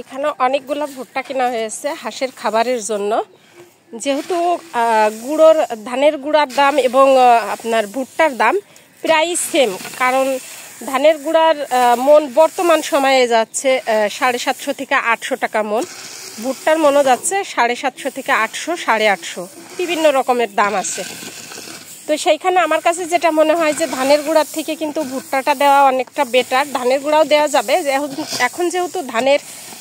এখানে অনেকগুলো ভুট্টা কেনা হয়েছে হাঁসের খাবারের জন্য। যেহেতু ধানের গুঁড়ার দাম এবং আপনার ভুট্টার দাম প্রায় সেম, কারণ ধানের গুঁড়ার মন বর্তমান সময়ে যাচ্ছে 750 থেকে 800 টাকা মন, ভুট্টার মনও যাচ্ছে 750 থেকে 800, 850, বিভিন্ন রকমের দাম আছে। তো সেইখানে আমার কাছে যেটা মনে হয় যে ধানের গুঁড়ার থেকে কিন্তু ভুট্টাটা দেওয়া অনেকটা বেটার। ধানের গুঁড়াও দেওয়া যাবে, এখন যেহেতু ধানের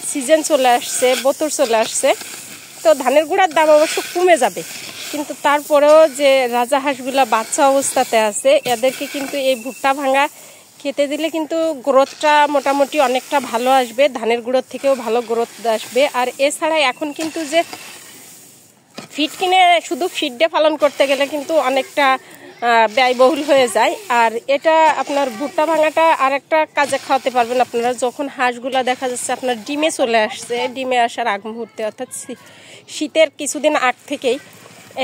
সিজন চলে আসছে, বোতর চলে আসছে, তো ধানের গুঁড়ার দাম অবশ্য কমে যাবে, কিন্তু তারপরেও যে রাজাহাঁসগুলা বাচ্চা অবস্থাতে আছে এদেরকে কিন্তু এই ভুট্টা ভাঙা খেতে দিলে কিন্তু গ্রোথটা মোটামুটি অনেকটা ভালো আসবে, ধানের গুঁড়োর থেকেও ভালো গ্রোথ আসবে। আর এছাড়া এখন কিন্তু যে ফিড কিনে শুধু ফিড দিয়ে পালন করতে গেলে কিন্তু অনেকটা ব্যয়বহুল হয়ে যায়। আর এটা আপনার ভুট্টা ভাঙাটা আর একটা কাজে খাওয়াতে পারবেন আপনারা, যখন হাঁসগুলা দেখা যাচ্ছে আপনার ডিমে চলে আসছে, ডিমে আসার আগ মুহূর্তে অর্থাৎ শীতের কিছুদিন আগ থেকেই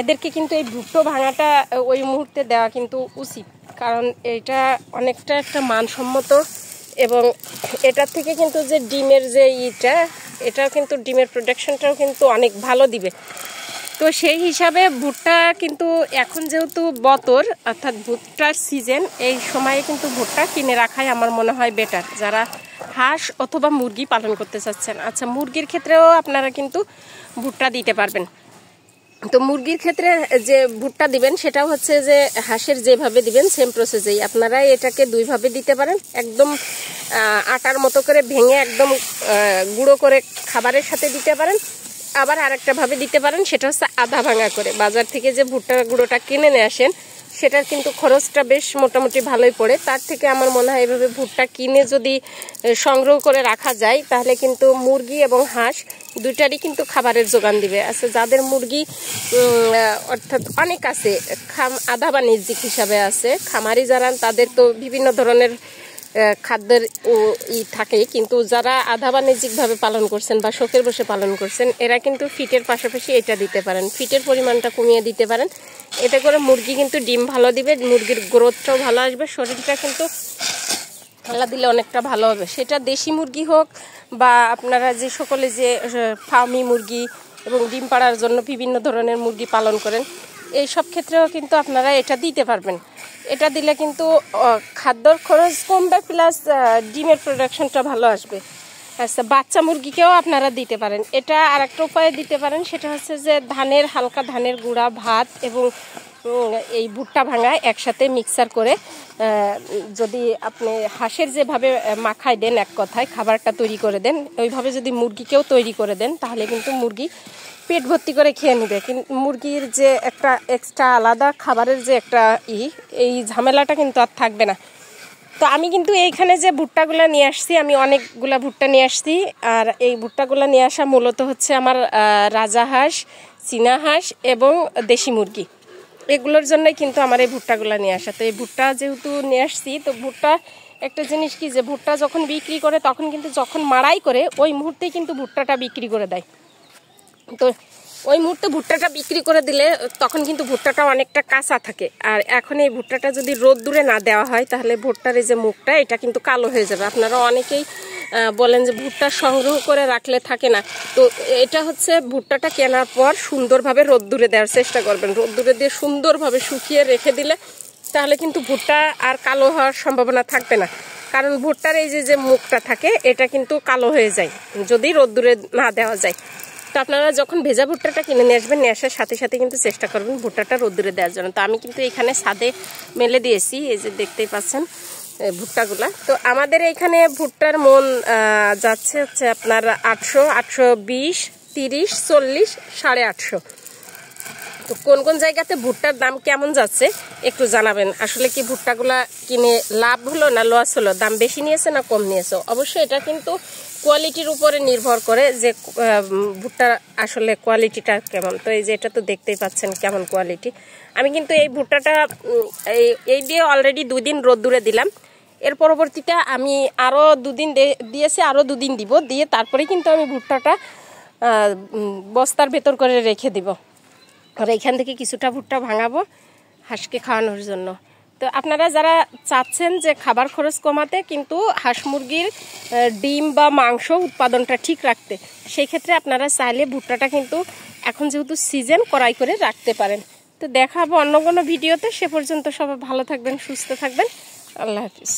এদেরকে কিন্তু এই ভুট্টো ভাঙাটা ওই মুহূর্তে দেওয়া কিন্তু উচিত, কারণ এটা অনেকটা একটা মানসম্মত এবং এটার থেকে কিন্তু যে ডিমের যে এটা কিন্তু ডিমের প্রোডাকশনটাও কিন্তু অনেক ভালো দিবে। তো সেই হিসাবে ভুট্টা কিন্তু এখন যেহেতু বতর অর্থাৎ ভুট্টার সিজন, এই সময়ে কিন্তু ভুট্টা কিনে রাখাই আমার মনে হয় বেটার যারা হাঁস অথবা মুরগি পালন করতে চাচ্ছেন। আচ্ছা, মুরগির ক্ষেত্রেও আপনারা কিন্তু ভুট্টা দিতে পারবেন। তো মুরগির ক্ষেত্রে যে ভুট্টা দিবেন সেটাও হচ্ছে যে হাঁসের যেভাবে দিবেন সেম প্রসেসেই আপনারা এটাকে দুইভাবে দিতে পারেন। একদম আটার মতো করে ভেঙে একদম গুঁড়ো করে খাবারের সাথে দিতে পারেন, আবার আরেকটা ভাবে দিতে পারেন, সেটা হচ্ছে আধা ভাঙা করে। বাজার থেকে যে ভুট্টার গুঁড়োটা কিনে নিয়ে আসেন সেটার কিন্তু খরচটা বেশ মোটামুটি ভালোই পড়ে, তার থেকে আমার মনে হয় এভাবে ভুট্টা কিনে যদি সংগ্রহ করে রাখা যায় তাহলে কিন্তু মুরগি এবং হাঁস দুইটারই কিন্তু খাবারের যোগান দিবে। আচ্ছা, যাদের মুরগি অর্থাৎ অনেক আছে, আধা বাণিজ্যিক হিসাবে আছে, খামারি যারা, তাদের তো বিভিন্ন ধরনের খাদ্যের থাকে, কিন্তু যারা আধা বাণিজ্যিকভাবে পালন করছেন বা শখের বসে পালন করছেন এরা কিন্তু ফিটের পাশাপাশি এটা দিতে পারেন, ফিটের পরিমাণটা কমিয়ে দিতে পারেন। এতে করে মুরগি কিন্তু ডিম ভালো দিবে, মুরগির গ্রোথটাও ভালো আসবে, শরীরটা কিন্তু খেলা দিলে অনেকটা ভালো হবে। সেটা দেশি মুরগি হোক বা আপনারা যে সকলে যে ফার্মি মুরগি এবং ডিম পাড়ার জন্য বিভিন্ন ধরনের মুরগি পালন করেন, এই সব ক্ষেত্রেও কিন্তু আপনারা এটা দিতে পারবেন। এটা দিলে কিন্তু খাদ্যর খরচ কমবে, প্লাস ডিমের প্রোডাকশনটা ভালো আসবে। আচ্ছা, বাচ্চা মুরগিকেও আপনারা দিতে পারেন। এটা আর একটা উপায়ে দিতে পারেন, সেটা হচ্ছে যে হালকা ধানের গুঁড়া, ভাত এবং এই ভুট্টা ভাঙা একসাথে মিক্সার করে যদি আপনি হাঁসের যেভাবে মাখায় দেন, এক কথায় খাবারটা তৈরি করে দেন, ওইভাবে যদি মুরগিকেও তৈরি করে দেন তাহলে কিন্তু মুরগি পেট ভর্তি করে খেয়ে নেবে। কিন্তু মুরগির যে একটা এক্সট্রা আলাদা খাবারের যে একটা এই ঝামেলাটা কিন্তু আর থাকবে না। তো আমি কিন্তু এইখানে যে ভুট্টাগুলো নিয়ে আসছি, আমি অনেকগুলা ভুট্টা নিয়ে আসছি, আর এই ভুট্টাগুলো নিয়ে আসা মূলত হচ্ছে আমার রাজাহাঁস, চীনা হাঁস এবং দেশি মুরগি, এগুলোর জন্যই কিন্তু আমার এই ভুট্টাগুলো নিয়ে আসা। তো এই ভুট্টা যেহেতু নিয়ে আসছি, তো ভুট্টা একটা জিনিস কি, যে ভুট্টা যখন বিক্রি করে তখন কিন্তু যখন মাড়াই করে ওই মুহূর্তেই কিন্তু ভুট্টাটা বিক্রি করে দেয়। তো ওই মুহূর্তে ভুট্টাটা বিক্রি করে দিলে তখন কিন্তু ভুট্টাটা অনেকটা কাঁচা থাকে, আর এখন এই ভুট্টাটা যদি রোদ্দুরে না দেওয়া হয় তাহলে ভুট্টার এই যে মুখটা এটা কিন্তু কালো হয়ে যাবে। আপনারা অনেকেই বলেন যে ভুট্টা সংগ্রহ করে রাখলে থাকে না, তো এটা হচ্ছে ভুট্টাটা কেনার পর সুন্দরভাবে রোদ্দুরে দেওয়ার চেষ্টা করবেন। রোদ্দুরে দিয়ে সুন্দরভাবে শুকিয়ে রেখে দিলে তাহলে কিন্তু ভুট্টা আর কালো হওয়ার সম্ভাবনা থাকবে না, কারণ ভুট্টার এই যে মুখটা থাকে এটা কিন্তু কালো হয়ে যায় যদি রোদ্দুরে না দেওয়া যায়। তো আপনারা যখন ভেজা ভুট্টাটা কিনে নিয়ে আসবেন, নিয়ে আসার সাথে সাথে কিন্তু চেষ্টা করবেন ভুট্টাটা রোদ্দুরে দেওয়ার জন্য। তো আমি কিন্তু এখানে ছাদে মেলে দিয়েছি, এই যে দেখতেই পাচ্ছেন ভুট্টাগুলা। তো আমাদের এইখানে ভুট্টার মন যাচ্ছে হচ্ছে আপনার 800, 820, 30, 40, 850। তো কোন কোন জায়গাতে ভুট্টার দাম কেমন যাচ্ছে একটু জানাবেন। আসলে কি ভুট্টাগুলা কিনে লাভ হলো না লস হলো, দাম বেশি নিয়েছে না কম নিয়েছে? অবশ্যই এটা কিন্তু কোয়ালিটির উপরে নির্ভর করে যে ভুট্টার আসলে কোয়ালিটিটা কেমন। তো এই যে এটা তো দেখতেই পাচ্ছেন কেমন কোয়ালিটি। আমি কিন্তু এই ভুট্টাটা এই দিয়ে অলরেডি 2 দিন রোদ্দুরে দিলাম, এর পরবর্তীতে আমি আরও 2 দিন দিয়েছি, আরও 2 দিন দিব, দিয়ে তারপরে কিন্তু আমি ভুট্টাটা বস্তার ভেতর করে রেখে দিব। আর এখান থেকে কিছুটা ভুট্টা ভাঙাবো হাঁসকে খাওয়ানোর জন্য। তো আপনারা যারা চাচ্ছেন যে খাবার খরচ কমাতে কিন্তু হাঁস মুরগির ডিম বা মাংস উৎপাদনটা ঠিক রাখতে, সেই ক্ষেত্রে আপনারা চাইলে ভুট্টাটা কিন্তু এখন যেহেতু সিজন কড়াই করে রাখতে পারেন। তো দেখা হবে অন্য কোনো ভিডিওতে। সে পর্যন্ত সবাই ভালো থাকবেন, সুস্থ থাকবেন। আল্লাহ হাফিজ।